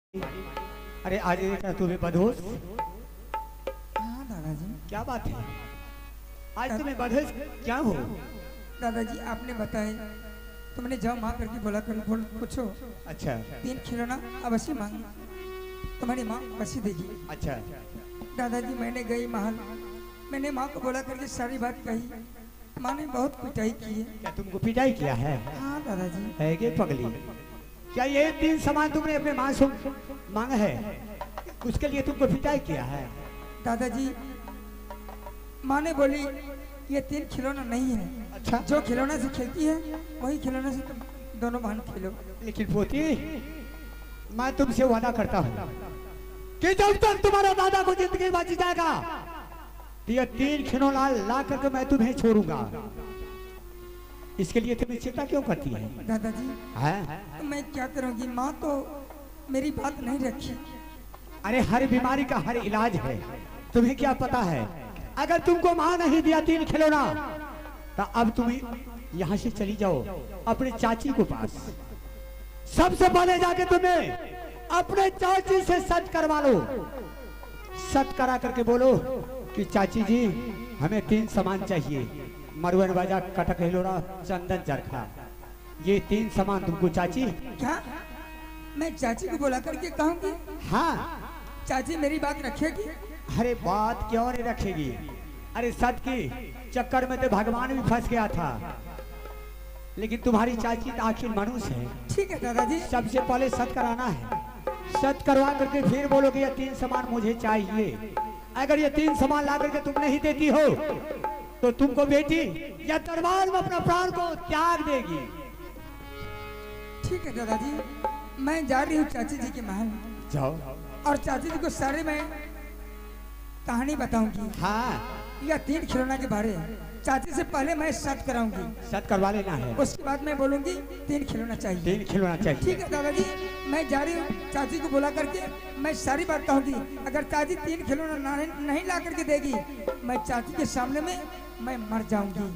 अरे आज देखा तुम्हें बदहोश। हाँ दादाजी। क्या बात है, आज तुम्हें बदहोश क्या हो? दादाजी आपने बताया तो मैंने जाओ माँ करके बोला कर बोल पूछो। अच्छा 3 खिलौना अवश्य मांगी, तुम्हारी माँ अवश्य देगी। अच्छा दादाजी मैंने गई महल, मैंने माँ को बोला करके सारी बात कही, माँ ने बहुत पिटाई की है। क्या तुमको पिटाई किया है? हाँ दादाजी। है कि पगली, क्या ये 3 सामान तुमने अपने माँ से मांगा है, उसके लिए तुमको पिटाई किया है? दादाजी माँ ने बोली ये 3 खिलौना नहीं है। अच्छा जो खिलौना से खेलती है वही खिलौना से तुम दोनों बहन खेलो। लेकिन पोती मैं तुमसे वादा करता हूँ कि जब तक तुम्हारा दादा को जिंदगी बच जाएगा तो ये 3 खिलौना ला करके मैं तुम्हें छोड़ूंगा। इसके लिए तुम्हें चिंता क्यों करती है? दादाजी है? तो मैं क्या करूँगी, माँ तो मेरी बात नहीं रखी। अरे हर बीमारी का हर इलाज है, तुम्हें क्या पता है? अगर तुमको माँ नहीं दिया 3 खिलौना तो अब तुम यहाँ से चली जाओ अपने चाची को पास। सबसे पहले जाके तुम्हें अपने चाची से सच करवा लो। सच करा करके बोलो कि चाची जी हमें 3 सामान चाहिए, मरवन बाजा, कटक हिलोरा, चंदन चरखा, ये 3 सामान तुमको चाची। क्या मैं चाची को बोला करके कहूँगी? हाँ चाची मेरी बात रखेगी? अरे बात क्यों नहीं रखेगी? अरे सच की चक्कर में तो भगवान भी फंस गया था, लेकिन तुम्हारी चाची तो आखिर मनुष्य है। ठीक है दादाजी। सबसे पहले सच कराना है, सच करवा करके फिर बोलोगे ये 3 सामान मुझे चाहिए। अगर ये 3 सामान ला करके तुम नहीं देती हो तो तुमको बेटी या दरबार में अपना प्राण को त्याग देगी। ठीक है दादाजी, मैं जा रही हूँ चाची जी के महल जाओ और चाची जी को सारे मैं कहानी बताऊंगी। हाँ या 3 खिलौना के बारे में चाची से पहले मैं सच कराऊंगी, सच करवा लेना है, उसके बाद मैं बोलूंगी 3 खिलौना चाहिए। 3 खिलौना चाहिए। ठीक है दादाजी, मैं जा रही हूँ, चाची को बुला करके मैं सारी बात कहूंगी। अगर चाची 3 खिलौना नहीं ला करके देगी, मैं चाची के सामने में मैं मर जाऊंगी।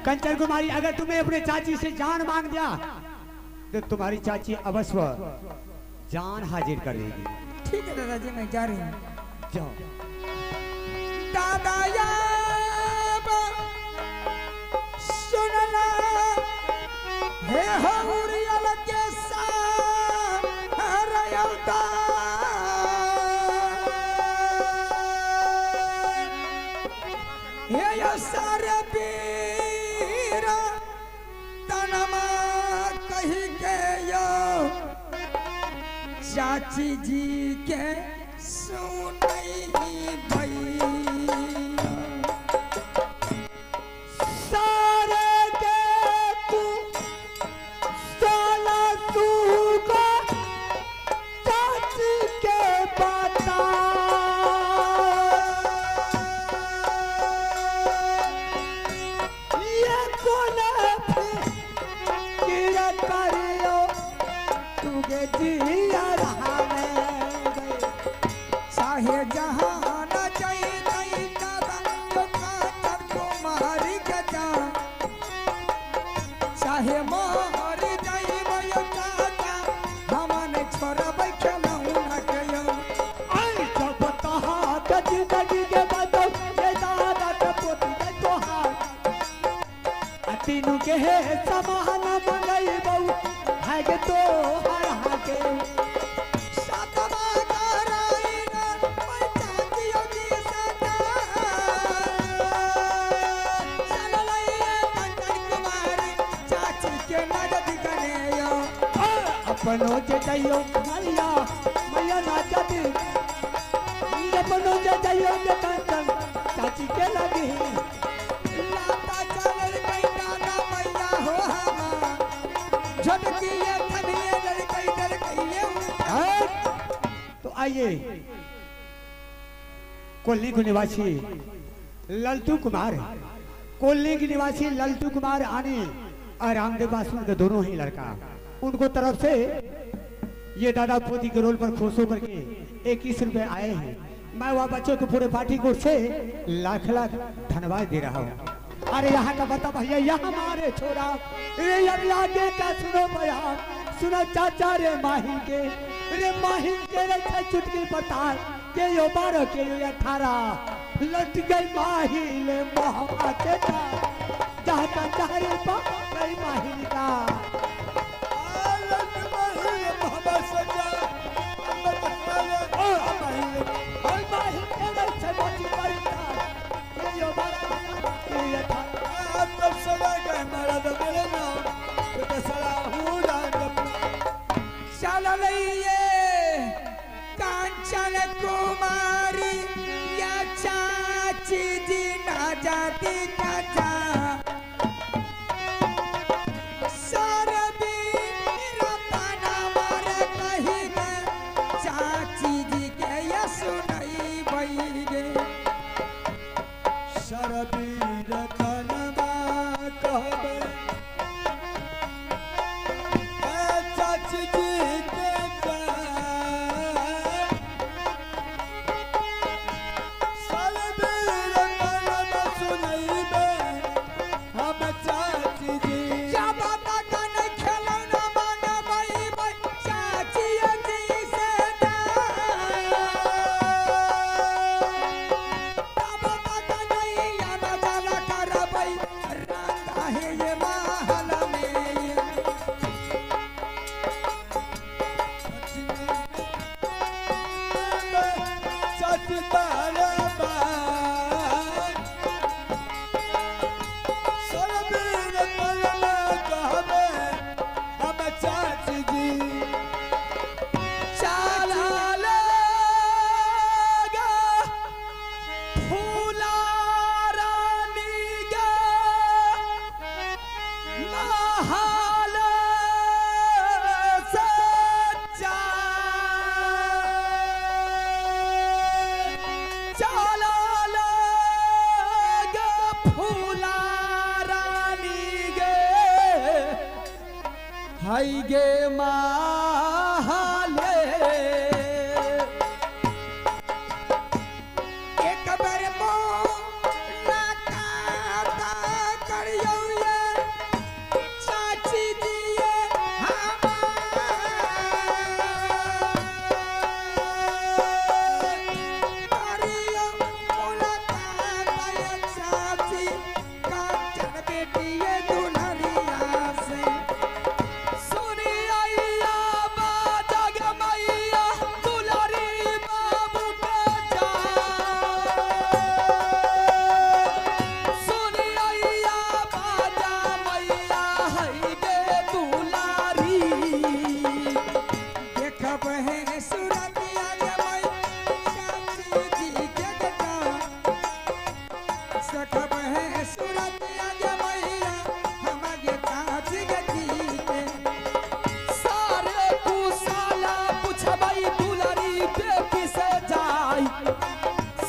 कंचन कुमारी, अगर तुम्हें अपने चाची से जान मांग दिया तो तुम्हारी चाची अवश्य जान हाजिर कर देगी। ठीक है दादाजी, मैं जा रही हूँ। जाओ। दादा सुनना हे हौरियल के सारयौता हे यो सारे पीर तनमा कही के यो चाची जी के सुनई भई तीनों के समान मंगई बहु है के तो हर हाके सातवा कराइना पंचायतियों की सदा चललैया कंचन कुमारी चाची के मदद करेयो अपनों जे जाइयो मैया मैया नाचती अपनों जे जाइयो के कंचन चाची के लगी तो आइए कोल्ली के निवासी ललतू कुमार, कोल्ली के निवासी ललतू कुमार आने और रामदेव बासुर के दोनों ही लड़का, उनको तरफ से ये दादा पोती के रोल पर खुश होकर के 21 रुपए आए हैं। मैं वह बच्चों के पूरे पार्टी को से लाख लाख धन्यवाद दे रहा हूँ। अरे यहाँ का बता भैया, यहाँ हमारे छोरा ये आगे का सुनो भैया, सुनो चाचा रे माही के रे माहिल के रखे चुटकी पताल के यो 12 के यो 18 लट गई माहिल मोहब्बत के चाहता चाहे पा गई माहिल का लट माहिल मोहब्बत सजा और माहिल के रखे मोची पड़ता के यो 12 के यो 18 तब सदा गए मारा तो मेरे नाम तो सदा हूँ रात चल लइए कांचन कुमारी या चाची जी ना जाती चाचा सरबी रतना मारे कही में चाची जी के ये सुनई बइगे शरबीर कनमा कहबे चाची जी के शरबीर कनमा सुनैबे हम चाची जी जब तक नहीं खेलौना मांगबई बई चाची जी से तब तक नहीं आना जाना करबई राता है ये महल में चाची तारा शरबीर कनमा कहबे हम चाची जी चला लेगा फूला रानी गे महल से चला लेगा फूला रानी गे हाय गे माले एक बार मुलाकात करियो ये चाची दिए करियो मुलाकात ये चाची कांचन बेटी ये दुल्हनिया से सुनी आइया बाजग मैया दुलारी बाबू के जा सुनी आइया बाजा मैया हई गे दुलारी देखब है सुरतिया गे मई चाची जी के गटा सकब है सुरतिया गे मैया हमारे चाची गे जी के सारे कुसाला पुछबई दुलारी बेटी से जाई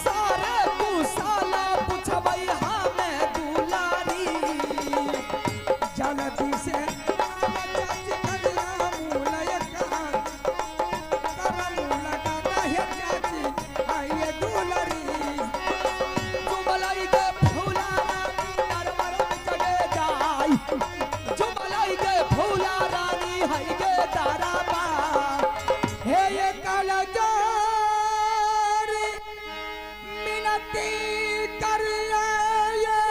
सारे कुसाला पुछबई हमें दुलारी जल्दी से चाची कन्या मूलय कान करम लगा है चाची आइए दुलारी जुमलाई के फूला रानी नरमर चढ़े जाई जुमलाई के फूला रानी हई गे तारा बा हे ये कालजारी मिनती करिए ये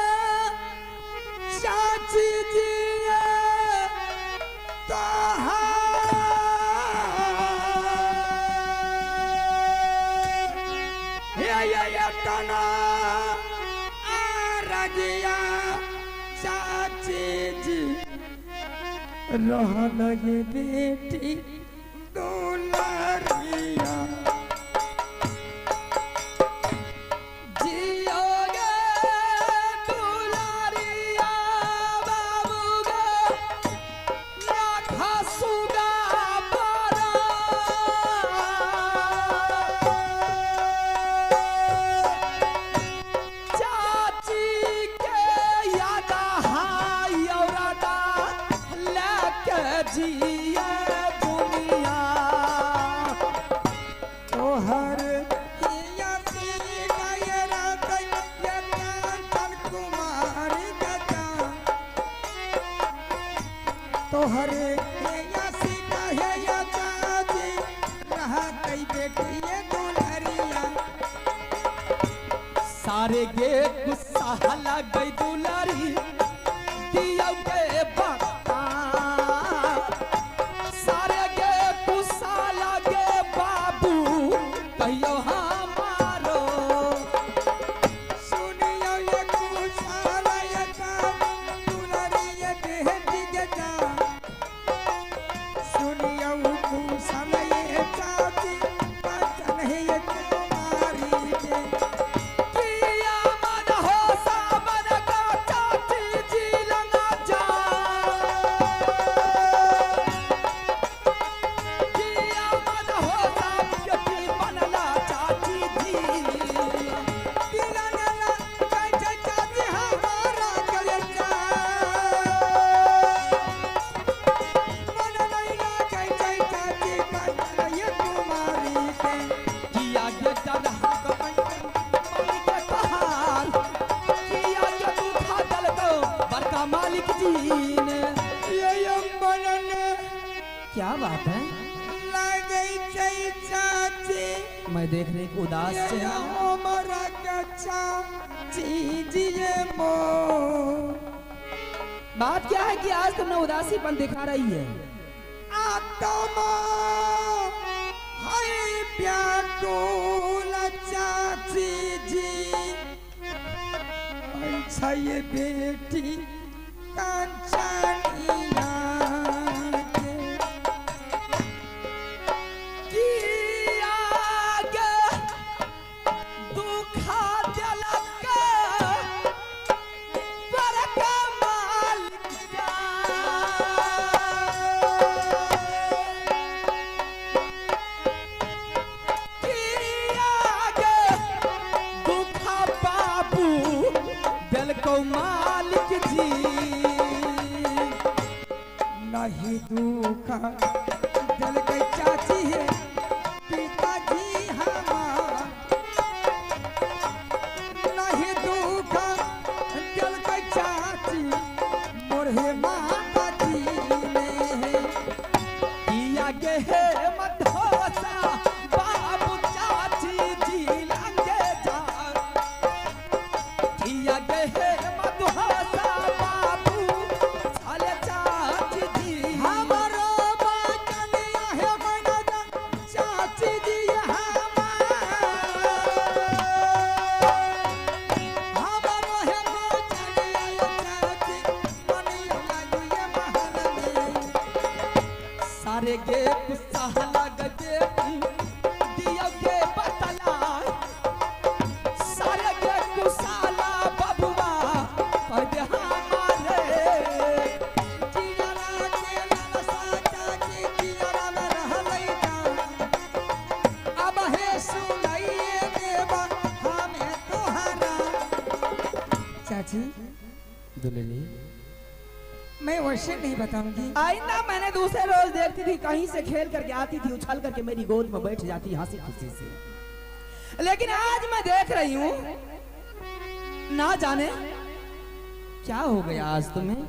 चाची जी ये तना रजिया चाची जी रहन ये बेटी दुलारिया जियोगे दुलारिया बाबू गे लाखा सुगा परा चाची के याद हाय औरदा लेके जिया दुनिया तोहर हिया सी गए रात ये कांचन कुमारी गजा तोहर हिया सी गए या चाची कई बेटी ये दुल्हरिया सारे गे गुस्सा लग गई दुलारी दिया के बता सारे गे गुस्सा लगे बाबू कहियो हमारो सुनियो ये कुशाला ये दुल्हरी ये बेटी के जा सुनियो कुशाला ये चाची बचन है ये कुमारी के किया मन हो सामन का चाची जी लंगा जा किया मन हो सामन की बनला चाची जी दिलनला कैसे चाची हमारा कलेजा मन नैला कैसे चाची बचन ये कुमारी के किया ये डरा मम्मी के कहार किया ये तू खादल को बड़का मालिक जी ने ये बनन क्या बात है लगे चाची मैं देख रही हूँ उदास ये से हमारा कच्चा चीजिए मो बात क्या है कि आज तुमने उदासीपन दिखा रही है आत्मा हाय व्याकुल चाची जी अच्छा ये बेटी कांचनिया के किया गे दुखा दिलक बड़का मालिक जा किया गे दुखा बाबू दिल को मालिक जी नहीं दुखा जल गई चाची है पिताजी हमार नहीं दुखा जल गई चाची मोरे माता जी ने किया गे हे मधोसा बाबू चाची जी लंगे जा किया गे हे मधोसा बाबू साले चाची जी हमारो बचनिया है बनना चाची जी हमारो है बचनिया चाची मनिया लगिए महल में सारे गे गुस्सा लग गे दिया के बतला सारे गे गुस्सा ला बबुआ पद हमारे जियारा के लालसा चाची जियारा में रहलै जा अब हे सुनाइए देवा हमें तोहरा चाची दुलली मैं वैसे नहीं बताऊंगी आईना मैंने दूसरे रोज देखती थी कहीं से खेल करके आती थी उछल करके मेरी गोद में बैठ जाती हंसी खुशी से लेकिन आज मैं देख रही हूँ ना जाने क्या हो गया आज तुम्हें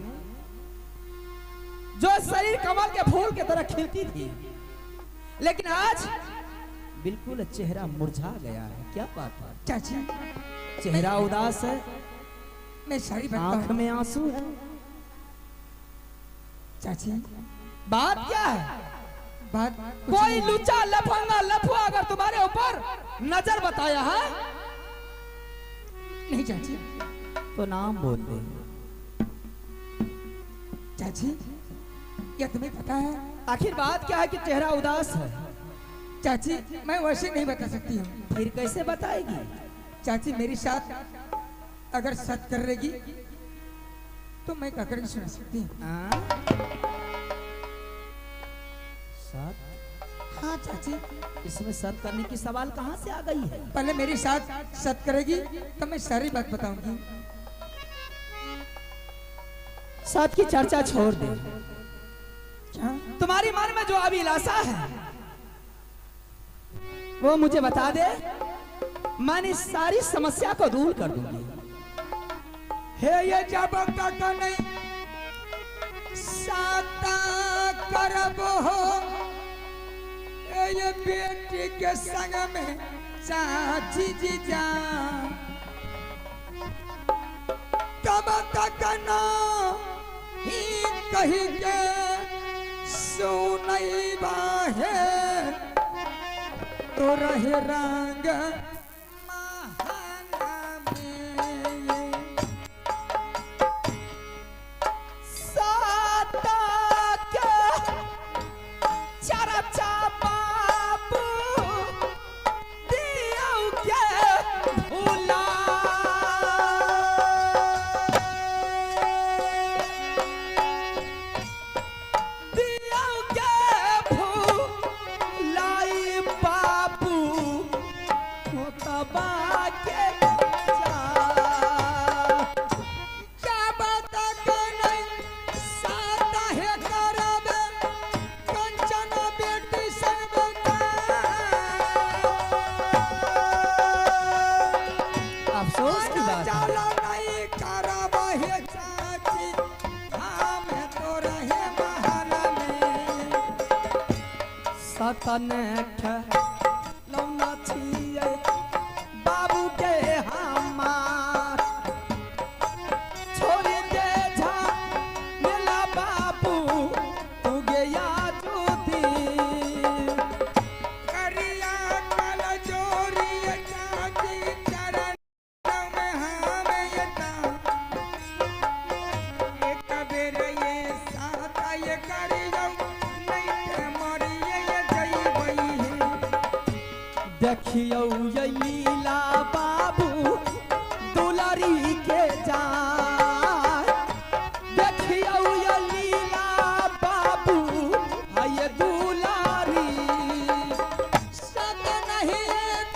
जो शरीर कमल के फूल की तरह खिलती थी लेकिन आज बिल्कुल चेहरा मुरझा गया है क्या बात है चाची चेहरा उदास है मैं सारी बात आंख कहूं। में आंसू है चाची बात क्या है बात कुछ कोई नहीं। लुच्चा लफंगा लफुआ अगर तुम्हारे ऊपर नजर बताया है नहीं चाची तो नाम बोल दे चाची क्या तुम्हें पता है आखिर बात क्या है कि चेहरा उदास है चाची मैं वैसे नहीं बता सकती हूँ फिर कैसे बताएगी चाची मेरे साथ अगर सत कर रहेगी तो मैं ककड़ सुना सकती हूँ सत हाँ चाची इसमें सत करने की सवाल कहाँ से आ गई है पहले मेरे साथ सत करेगी तो मैं सारी बात बताऊंगी सत की चर्चा छोड़ दे क्या तुम्हारी मन में जो अभिलाषा है वो मुझे बता दे मैं इस सारी समस्या को दूर कर दूंगी हे ये जब तक नहीं साता करब हो ये बेटी के संग में चाची जी जा कब तक ना ही कही के सुनई बाहे तो रहे रंग महाना में साता के चरचा बाबू दियो के भूला दियो के भूलाई बाबू तबा के जा जब तक नहीं साता है करब कंचन बेटी संग अफसोस की बात है। चलो नहीं करब है चाची हम तो रहे महल में सतन लौना छिए बाबू के हमार छोड़ दे झा मिला बाबू तू गया जुदी करिया कल जोरी चाची चरण में हम यता एक बेर ये साता ये करियो नहीं ते मरिए ये जइबई है देखियो ये लीला बाबू दुलारी के जा देखियो ये लीला बाबू हाय दुलारी सत नहीं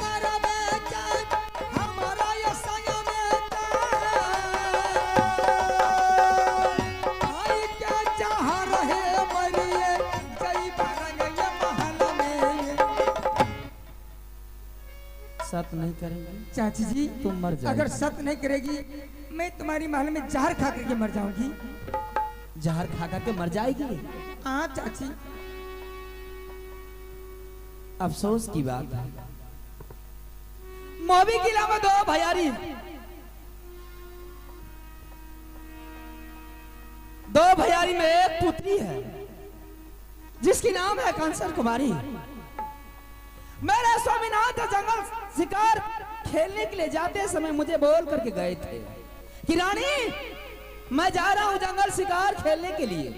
करब जात हमरा ये संग में भाई के जहाँ रहे मरिए जइबा रंग ये महल में सत नहीं करेंगे चाची जी तुम मर जाओगे। अगर सत नहीं करेगी मैं तुम्हारी महल में जहर खा करके मर जाऊंगी। जहर खा करके मर जाएगी। हाँ चाची अफसोस की बात है। मोबी किला में दो भैयारी में एक पुत्री है जिसकी नाम है कंसर कुमारी। मेरे स्वामीनाथ जंगल शिकार खेलने के लिए जाते समय मुझे बोल करके गए थे कि रानी मैं जा रहा हूं जंगल शिकार खेलने के लिए।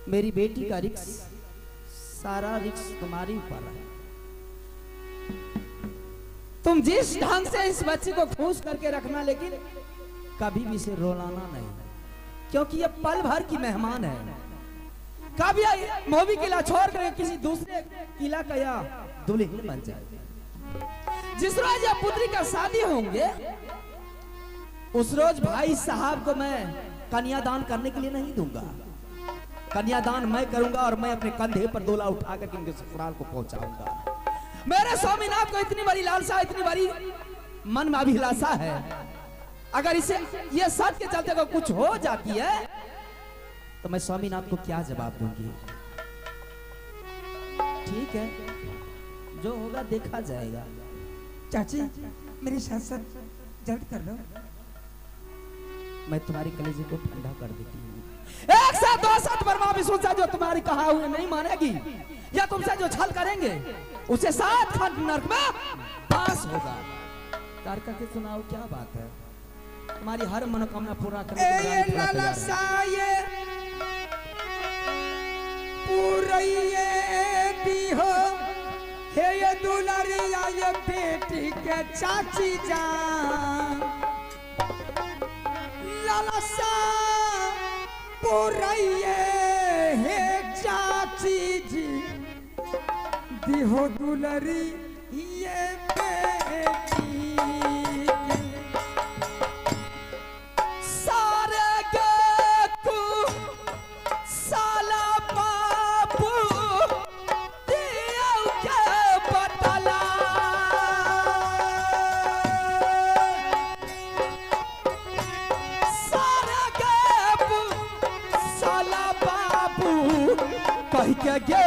मेरी बेटी का रिक्स सारा रिक्स तुम्हारी ऊपर है। तुम जिस ढंग से इस बच्चे को खुश करके रखना, लेकिन कभी भी इसे रोलाना नहीं, क्योंकि ये पल भर की मेहमान है। कभी मोबी किला छोड़ कर किसी दूसरे किला का या दुल्हन बन जाए। जिस रोज या पुत्री का शादी होंगे उस रोज भाई साहब को मैं कन्यादान करने के लिए नहीं दूंगा। कन्यादान मैं करूंगा और मैं अपने कंधे पर डोला उठा कर इनके ससुराल को पहुंचाऊंगा। मेरे स्वामीनाथ को इतनी बड़ी लालसा, इतनी बड़ी मन में अभिलाषा है, अगर इसे ये सच के चलते अगर कुछ हो जाती है तो मैं स्वामीनाथ को क्या जवाब दूंगी। ठीक है, जो होगा देखा जाएगा। चाची मेरे साथ साथ जल्द कर लो, मैं तुम्हारी कलेजे को ठंडा कर देती हूँ। एक साथ दो साथ बर्मा विष्णु से जो तुम्हारी कहा हुए नहीं मानेगी या तुमसे जो छल करेंगे उसे 7 खंड नरक में पास होगा। तार करके सुनाओ क्या बात है। तुम्हारी हर मनोकामना पूरा करने के लिए पूरा तैयार है। पूरइए दिहो हे ये दुलारिया ये बेटी के चाची जान लालसा पूरइए हे चाची जी दिहो दुलारी ये बेटी कह के गे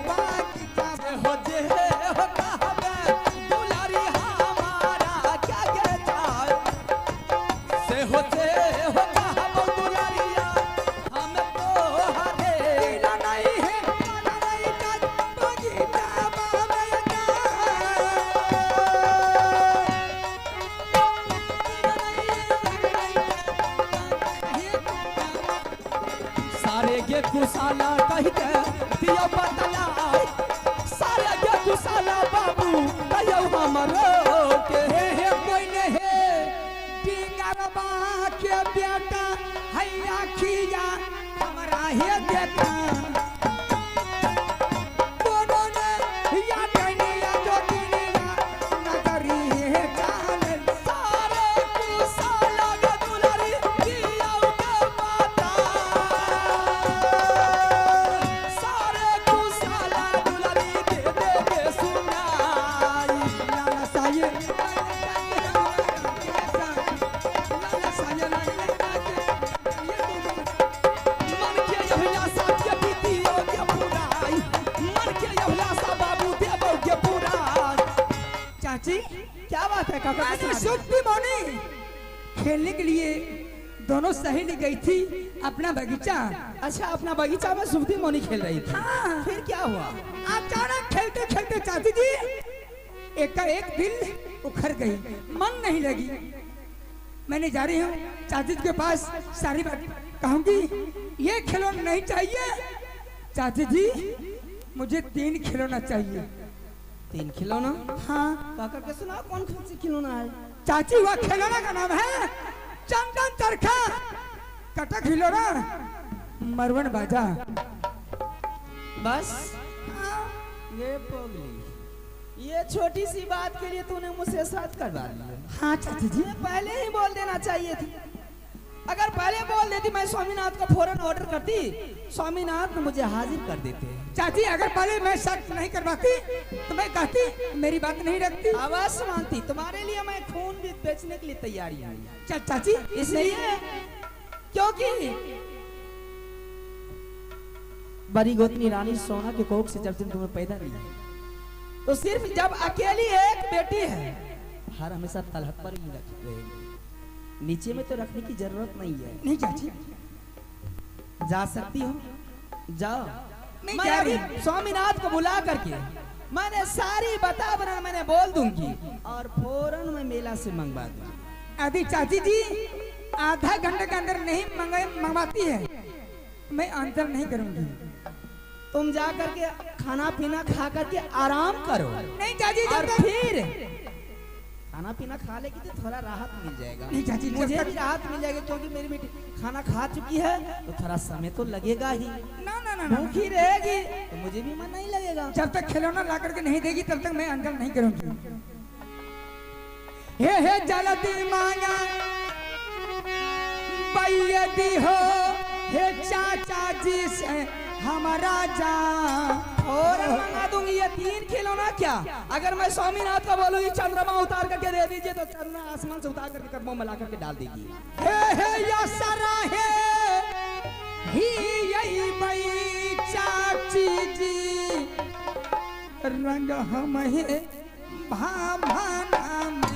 बागीचा हो जे हो कहबे दुलारी हमारा क्या के चाय से हो जे हो कहबे दुलारिया हम तो हरे पीला नहीं है पाला नहीं का बागीचा बाबेगा सारे गे कुसाला कह के दियो बतला सारे गे कुसाला बाबू कहियो हमरो के हे कोई नहीं डिंगरबा के बेटा हैया खिया हमरा हे देखा दोनों ने या डनिया जो दुनिया नगरी है जान सारे कुसाला गे दुलारी दियो के बता सारे कुसाला दुलारी दे दे के सुनाई लाला साये लाला साये मन के यहला साथ के बीतियो के पुराई मन के यहला सा बाबू देबो के पुराई चाची क्या बात है काका आज सुना दे। शुभ मौनी खेलने के लिए दोनों सहेली गई थी अपना बगीचा अच्छा अपना बगीचा में सुबह मोनी खेल रही थी हाँ। फिर क्या हुआ अचानक खेलते खेलते चाची जी एक का एक दिल उखड़ गई मन नहीं लगी मैंने जा रही हूँ चाची जी के पास सारी बात कहूंगी ये खिलौना नहीं चाहिए चाची जी मुझे 3 खिलौना चाहिए 3 खिलौना हाँ काका के सुना कौन कौन सी खिलौना है चाची वह खिलौना का नाम है चंदन चरखा कटक खिलौना मरवन बाजा बस ये पगली ये छोटी सी बात के लिए तूने मुझसे साथ करवा लिया हाँ चाची जी ये पहले ही बोल देना चाहिए थी अगर पहले बोल देती मैं स्वामीनाथ का फौरन ऑर्डर करती स्वामीनाथ मुझे हाजिर कर देते चाची अगर पहले मैं शक नहीं करवाती तो मैं कहती मेरी बात नहीं रखती अवश्य मानती तुम्हारे लिए मैं खून भी बेचने के लिए तैयारी हूँ चाची इसलिए क्योंकि बड़ी गोतनी रानी सोना के कोख से जब से तुम्हें पैदा लिया तो सिर्फ जब अकेली एक बेटी है हर हमेशा तलहट पर ही रखी रहेगी नीचे में तो रखने की जरूरत नहीं है नहीं चाची जा सकती हो जाओ मैं मैं जा अभी रही हूँ। स्वामीनाथ को बुला करके मैंने सारी बता बना मैंने बोल दूंगी और फौरन मैं मेला से मंगवा दूंगी यदि चाची जी आधा घंटे के अंदर नहीं मंगवाती है मैं अंतर नहीं करूंगी तुम जा करके खाना पीना खा करके आराम करो नहीं चाची और जब तक फिर खाना पीना खा लेगी तो थोड़ा राहत मिल जाएगा नहीं चाची, जब मुझे तक- भी राहत मिल जाएगी क्योंकि मेरी बेटी खाना खा चुकी है तो थोड़ा समय तो लगेगा ही ना ना ना ना भूखी रहेगी तो मुझे भी मन नहीं लगेगा जब तक खिलौना ला करके नहीं देगी तब तक मैं अंतर नहीं करूंगी हे जलती माया बैदी हो हे चाचा जी से हमारा जा और मंगा दूंगी ये 3 खिलौना क्या अगर मैं स्वामीनाथ का बोलूंगी चंद्रमा उतार करके दे दीजिए तो चंद्रमा आसमान से उतार करके कदमों में ला करके डाल देगी हे या सरा है ही यही बई चाची जी रंग हम है भावना में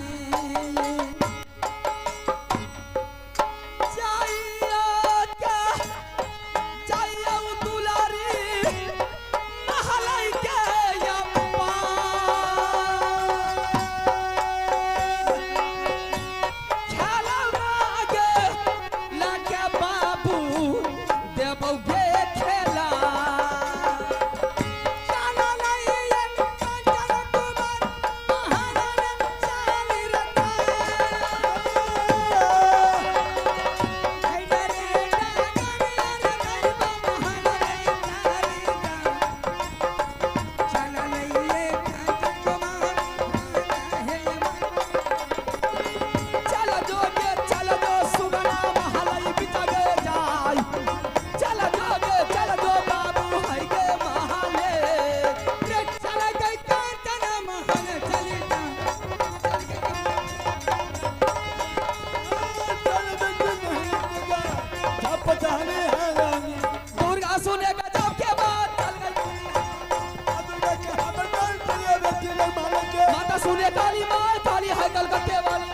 काली माँ काली है कलकत्ते वाली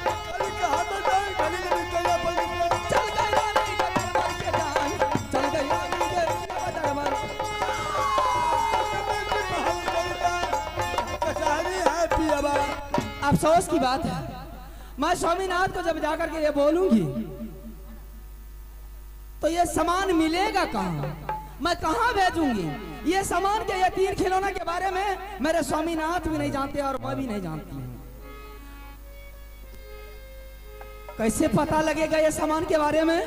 चल गई रानी के दरबार के जान चल गई रानी के दरबार अफसोस की बात है मैं स्वामीनाथ को जब जाकर के ये बोलूंगी तो ये सामान मिलेगा कहाँ मैं कहाँ भेजूंगी ये सामान के ये 3 खिलौना के बारे में मेरे स्वामीनाथ भी नहीं जानते और मैं भी नहीं जानती हूँ कैसे पता लगेगा ये सामान के बारे में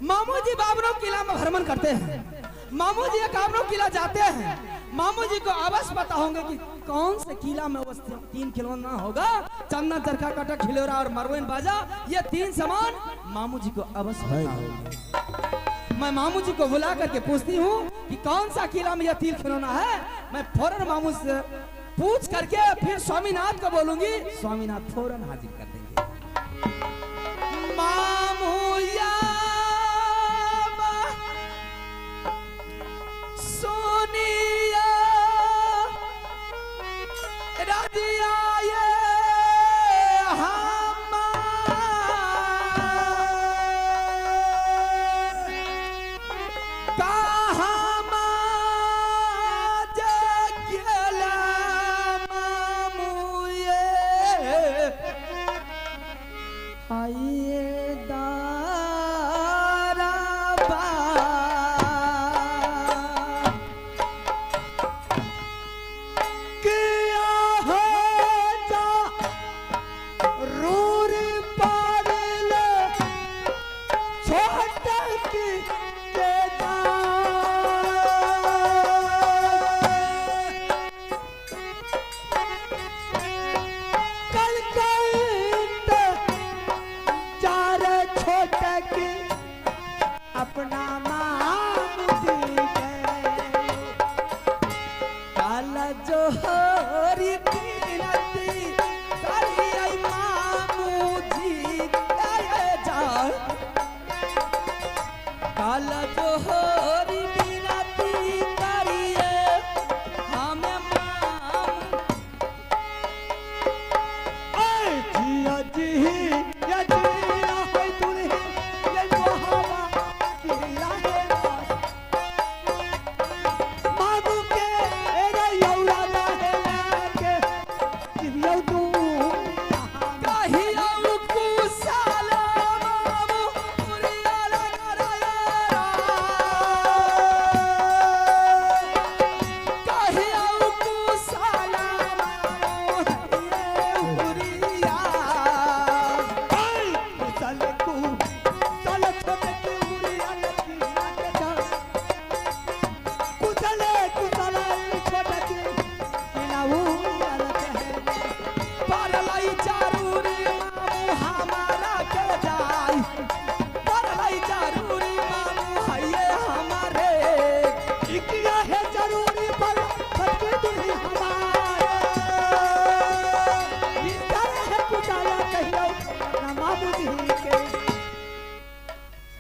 मामू जी बाबरों किला में भ्रमण करते हैं मामू जी काबरों किला जाते हैं मामू जी को अवश्य पता होंगे कि कौन से किला में वो 3 खिलौना होगा चन्ना चरखा कटक खिलौना और मरवेन बाजा ये 3 सामान मामू जी को अवश्य पता होगा मैं मामू जी को बुला करके पूछती हूँ कि कौन सा किला में यह 3 खिलौना है मैं फौरन मामू से पूछ करके फिर स्वामीनाथ को बोलूंगी स्वामीनाथ फौरन हाजिर कर देंगे मामू या सोनिया राजिया ये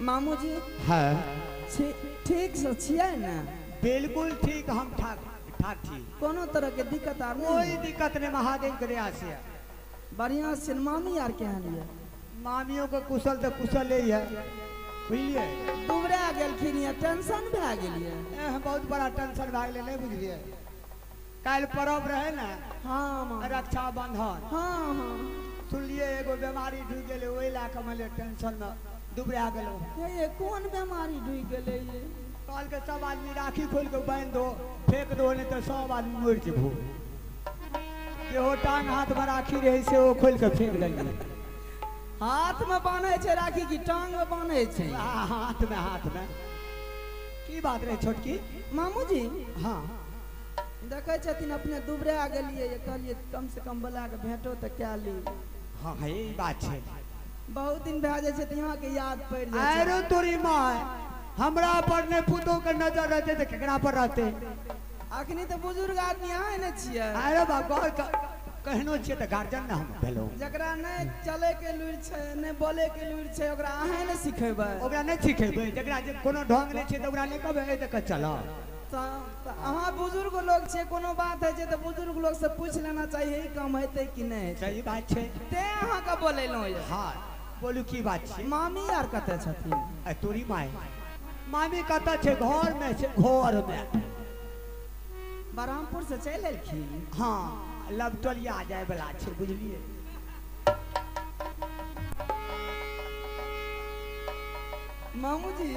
मामू जी है ठीक से छियै ना बिल्कुल ठीक हम ठाक ठाक ठीक कोनो तरह के दिक्कत आर कोई नहीं दिक्कत नहीं महादेव के दया से बढ़िया से मामी यार केहन है मामियों को कुशल तो कुशल ही है बुझलिए दुबरा गेलखिन ये टेंशन भए गेलिए बहुत बड़ा टेंशन भए गेलै नहीं बुझलिए काल पर्व रहे ना हाँ माँ रक्षाबंधन हाँ हाँ सुनलिए एगो बीमारी ढुक गेलै ओहि ला के मैले टेंशन में दुबरा गेलो ये कौन बीमारी ढुक गेलै ये काल के सब आदमी राखी खोल के बांध दो फेंक दो नहीं तो सब आदमी मर जेबो जेहो टांग हाथ में राखी रहे से वो खोल के फेंक देंगे हाथ में बांधे छे राखी की टांग में बांधे छे हाथ में की बात रहे छोटकी मामू जी हाँ देखे छथिन अपने दुबरा गेलिए ये कहलिए कम से कम बोला के भेंटो तो क्या ली हाँ है यही बात है बहुत दिन भए जाए छे यहाँ के याद पड़ जाए अरे तोरी माँ हमरा पर ने पुतो के नजर रहते तो केकरा पर रहते अखनी तो बुजुर्ग आदमी आए ने छिए अरे बाबा कहनो छिए तो गार्जियन ना हम भेलो जकरा नहीं चले के लुर छे नहीं बोले के लुर छे ओकरा अहे ने सिखेबे ओकरा नहीं सिखेबे जकरा जे कोनो ढंग नहीं छे तो ओकरा नहीं कहबे ए देख चला अहाँ बुजुर्ग लोग छे, कोनो बात है तो बुजुर्ग लोग से पूछ लेना चाहिए ई काम हेतै कि नहीं। सही बात है। ते अहाँ का बोलेलो ये। हाँ बोलू की बात है। मामी यार कते छथिन? तोरी माय मामी कत छे? घर में छे, घर में। बरहमपुर से चल एलखिन। हाँ लबटलिया आ जाए बला छे, बुझलिए। मामू जी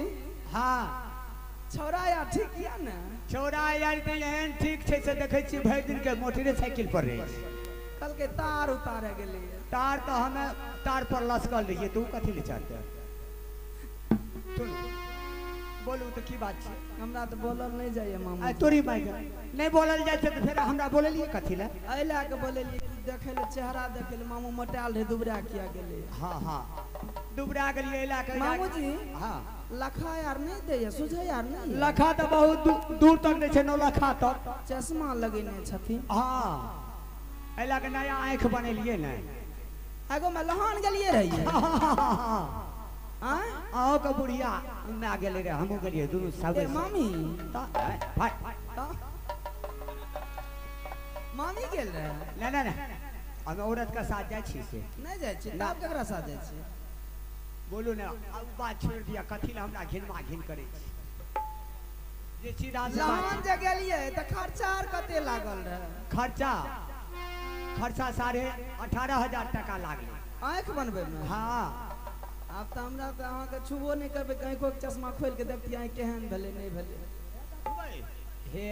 हाँ छोरा यार ठीक किया ना? छोरा यार तो एहन ठीक छे से देखे छी भर दिन के मोटरसाइकिल पर रहे छी। कल के तार उतारे गेले। तार तो हमें तार पर लसकल रहिए, तू कथी ले चाहते? सुन बोलू तो की बात छे? हमरा तो बोलल नहीं जाइए मामू। तोरी माय नहीं बोलल जाए तो फिर हमरा बोललिए कथी ले? अइला के बोलेलिए कि देखे ले चेहरा देखे ले मामू मोटाल रे दुबरा किया गेले। हाँ हाँ दुबरा गेलिए अइला के। मामू जी हाँ लखा यार नहीं दे, सुझे यार नहीं। लखा तो बहुत दूर तक नहीं छे, 9 लखा तक। चश्मा लगेने छथिन। हाँ अइला के नया आँख बनेलिए ने। एगो में लहान गेलिए रहिए। आओ का बुढ़िया में आ गेले रे, हमहू गेलिए दुनू सब। मामी भाई मामी गेल रहे? ना हम औरत का साथ जाय छी से नहीं जाय छी। तब केकरा साथ जाय छी? बोलू ना अब बात छोड़ दिया, कथी ला हमरा घिनमा घिन करे छी? जे सीधा से लहान जे गेलिए त खर्चा आर कते लागल रहे? खर्चा 18,500 टका लागले आँख बनबे में। हाँ अब तो हमरा तो अहाँ के छुबो नहीं करबे, कहीं को चश्मा खोल के देखती आँख केहन भेले नहीं भेले। हे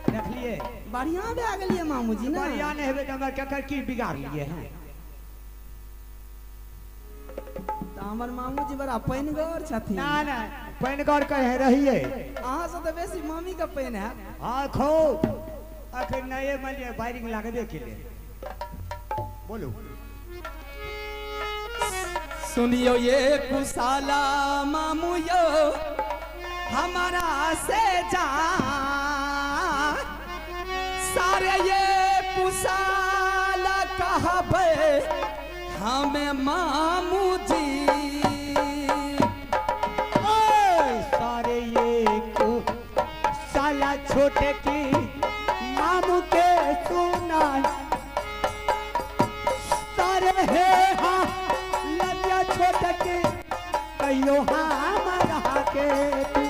देखलिए बढ़िया भी आ गेलिए मामू जी ना। बढ़िया नहीं हेबे तो हमरा केकर की बिगाड़ लिए हैं? तो हमर मामू जी बड़ा पैनगर छथिन। ना पैनगर कहे रहिए। अहाँ से तो बेसी मामी का पैन है। हाँ खो आखिर नए मलिए वायरिंग लागबे के लिए। बोलो सुनियो ये कुसाला मामू यो हमारा से जा, सारे ये कुसाला कहबे हमें मामू जी। सारे ये कुसाला छोटे की मामू के सुना, सारे है हाँ ललिया छोटे की कहियो हमारा के तू।